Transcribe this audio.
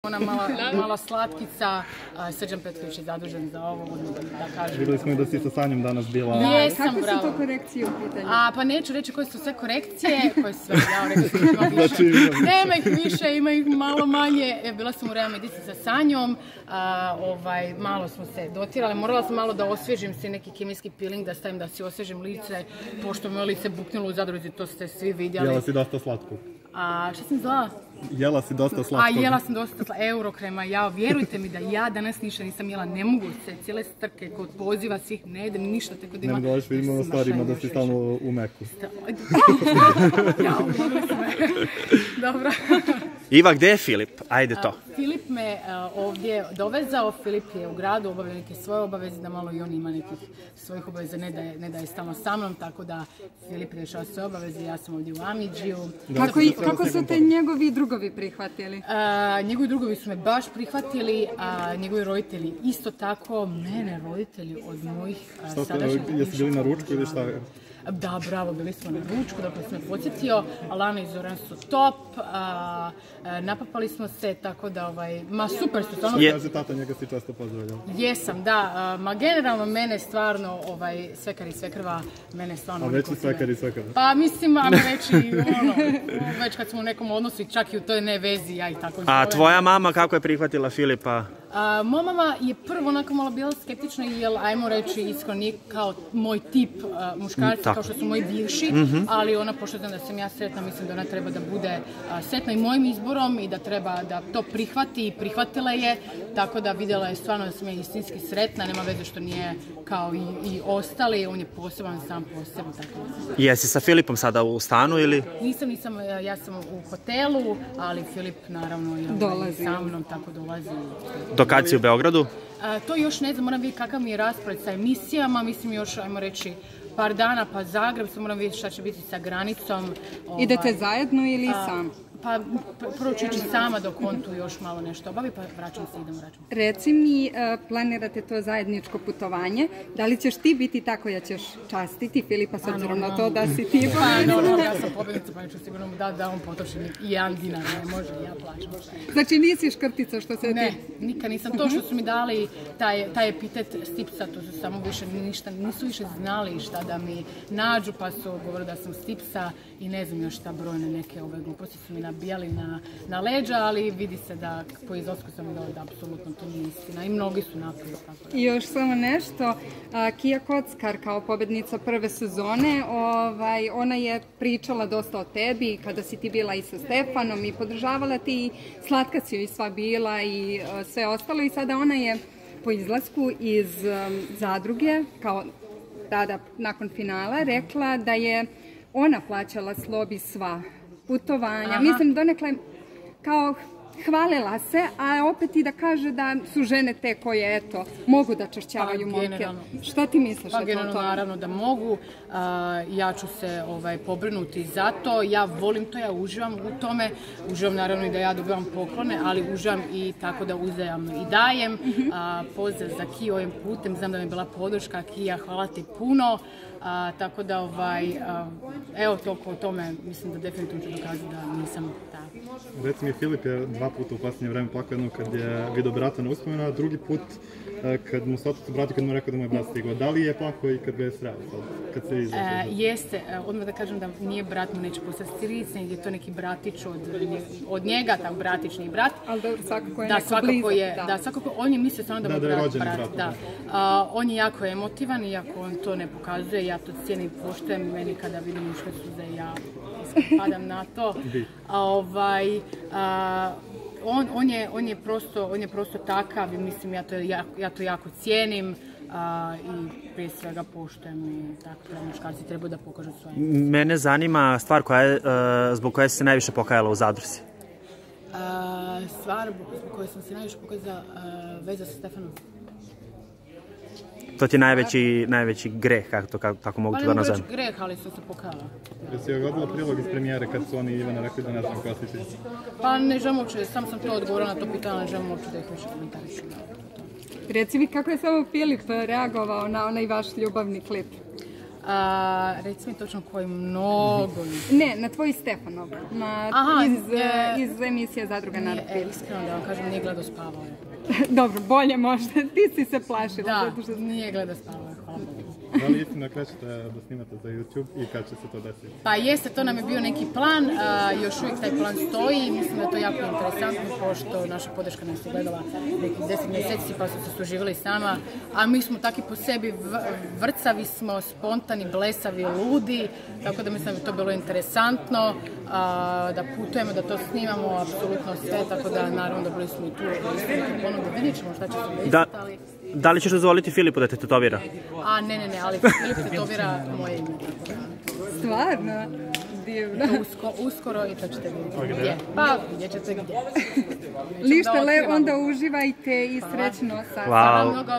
Ona mala slatkica, Srđan Petković je zadužen za ovo, da kažem. Vidjeli smo i da si sa Sanjom danas bila. Jesam, Kako bravo. su to korekcije u pitanju? Pa neću reći koje su sve korekcije, koje su sve, ja rekao ima više. Nema ih više, ima ih malo manje. Bila sam u Real Medici sa Sanjom, malo smo se dotirali, morala sam malo da osvježim se neki kemijski peeling, da stavim da si osvježim lice, pošto me lice buknulo u Zadruzi, to ste svi vidjeli. Jela si dosta slatko. Šta sam zvala? Jela si dosta slatko. Jela sam dosta Eurokrema, vjerujte mi da ja danas ništa nisam jela, ne mogu se, cijele strke kod poziva svih, ne jedem ništa, tako da ima... Ne dolaš vidimo u stvarima da si stalno u meku. Dobro. Iva, gdje je Filip? Ajde to. Filip me ovdje dovezao, Filip je u gradu, obavio neke svoje obaveze, da malo i on ima nekih svojih obaveza, ne da je stalno sa mnom, tako da Filip rješava svoje obaveze, ja sam ovdje u Amidžiju. Kako su te njegovi drugovi prihvatili? Njegovi drugovi su me baš prihvatili, a njegovi roditelji isto tako, mene roditelji od mojih sadašnjih... Jesi bili na ručku ili šta? Da, bravo, bili smo na ručku, dakle sam me podsjetio, Alana i Zoran su top, napapali smo se, tako da, super su stvarno... Kaže tata, njega si često pozdravljao. Jesam, da, generalno mene stvarno, svekar i svekrva, mene stvarno... A veći svekar i svekrva? Pa mislim, ajmo reći, već kad smo u nekom odnosu, čak i u toj ne vezi, ja i tako zovem. A tvoja mama kako je prihvatila Filipa? Moja mama je prvo onako malo bila skeptična, jer ajmo reći iskreno nije kao moj tip muškarca, kao što su moji bivši, ali ona, pošto znam da sam ja sretna, mislim da ona treba da bude sretna i mojim izborom i da treba da to prihvati i prihvatila je, tako da vidjela je stvarno da sam ja istinski sretna, nema veze što nije kao i ostali, on je poseban sam po sebi. Jesi sa Filipom sada u stanu ili? Nisam, ja sam u hotelu, ali Filip naravno je sa mnom, tako dolazi. Do kad si u Beogradu? To još ne znam, moram vidjeti kakav mi je raspored sa emisijama, mislim još, ajmo reći, par dana pa Zagreb, sad moram vidjeti šta će biti sa granicom. Idete zajedno ili sam? Pa prvo ću ići sama dok on tu još malo nešto obavi, pa vraćam se, idem vraćam. Reci mi, planirate to zajedničko putovanje, da li ćeš ti biti tako, ja ćeš častiti Filipa s obzirom na to da si ti pobjednica? Ja sam pobjednica, pa neću sigurno da on potroši i jedan dinar, ne može, ja plaćam. Znači nisi škrtica što se ti... Ne, nikad nisam. To što su mi dali taj epitet Stipsa, to su samo više ništa, nisu više znali šta da mi nađu, pa su govorili da sam Stipsa i ne znam još šta brojne neke ove gluposti su mi nabijali na leđa, ali vidi se da po izlasku sam vidjela da apsolutno to nije istina i mnogi su napoli. I još samo nešto, Kija Kockar kao pobjednica prve sezone, ona je pričala dosta o tebi kada si ti bila i sa Stefanom i podržavala ti i slatka si joj sva bila i sve ostalo i sada ona je po izlasku iz Zadruge, kao tada nakon finala, rekla da je ona plaćala Slobi sva putovanja. Mislim, donekle kao hvalila se, a opet i da kaže da su žene te koje, eto, mogu da čašćavaju momke. Šta ti misliš o tome? Generalno, naravno da mogu. Ja ću se pobrinuti za to. Ja volim to, ja uživam u tome. Uživam naravno i da ja dobivam poklone, ali uživam i tako da uzajamno i dajem. Pozdrav za Kiju ovim putem. Znam da mi je bila podrška. Kija, hvala ti puno. Tako da, evo toliko o tome, mislim da definitivno ću dokazati da nisam ta. Reci mi, Filip je 2 puta u posljednje vreme plakao, jednom kad je vidio brata na uspomenu, a drugi put kad mu se otac obratio, kad mu rekao da mu je brat stigao. Da li je plakao i kad ga je sreo, kad se izlazi? Jeste, odmah da kažem da nije brat mu neće postati stric, nego je to neki bratić od njega, tako bratić nije brat. Ali dobro, svakako je neko blizak. Da, svakako, on je mislio stvarno da mu brat. Da, on je jako emotivan, iako on to ne pokazuje, ja to cijenim, poštujem, meni kada vidim muške suze, ja padam na to. On je prosto takav i mislim ja to jako cijenim i prije svega poštujem i tako da muškarci trebaju da pokažu svoje. Mene zanima stvar zbog koje si se najviše pokajala u Zadruzi. Stvar zbog koje sam se najviše pokazala veza sa Stefanom. To ti je najveći greh, kako mogu to da nazovem? Pa ne mogu reći greh, ali sam se pokajala. Jesi joj godila prilog iz premijere kad su oni i Ivana rekli da ne znam koja si ti? Pa ne želim uopće, sam to odgovorila na to pitanje, ne želim uopće da ih više komentarišem. Reci mi kako je samo Filip reagovao na onaj vaš ljubavni klip? Reci mi točno koji mnogo. Ne, na tvoj Stefanov. Iz emisije Zadruga Narod Pili. Iskreno da vam kažem, nije gledao Spavao. Dobro, bolje možda. Ti si se plašila. Da, zato što... nije gledao Spavao. Hvala Bogu. Da li istina krećete da snimate za YouTube i kad će se to desiti? Pa jeste, to nam je bio neki plan, još uvijek taj plan stoji, mislim da je to jako interesantno, pošto naša podrška nas je gledala nekih 10 mjeseci pa su se suživali s nama, a mi smo taki po sebi vrcavi smo, spontani, blesavi, ludi, tako da mislim da bi to bilo interesantno, da putujemo, da to snimamo, apsolutno sve, tako da naravno da bili smo i tu, ponovno vidjet ćemo šta će se desiti, ali... Da li ćeš dozvoliti Filipu da te tetovira? Ne, ali Filip tetovira moje ime. Stvarno? Divno. Uskoro i to ćete vidjeti gdje. Pa, vidjet ćete gdje. Lište, onda uživajte i srećno sa... Hvala. Mnogo.